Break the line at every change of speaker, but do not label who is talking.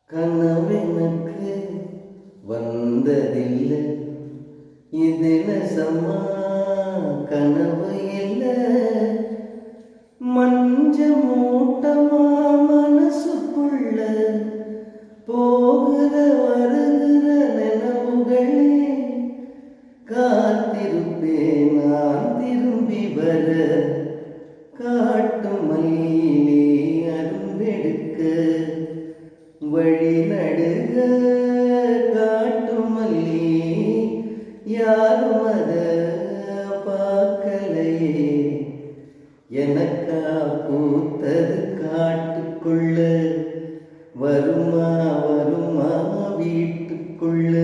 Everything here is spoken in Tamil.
கனவெனக்கு வந்ததில்லை, இது நெசமா கனவு இல்லை. மஞ்ச மூட்டமா மனசுக்குள்ள போகிற வருகிற நினைவுகளே. காத்திருப்பேன் நான் திரும்பி வர, காட்டு மல்லியிலே அரும்பெடுக்க. வழி நடுக காட்டு மல்லி, யாரும் அத பார்க்கலையே. எனக்கா பூத்தது காட்டுக்குள்ள, வருமா வருமா வீட்டுக்குள்ள.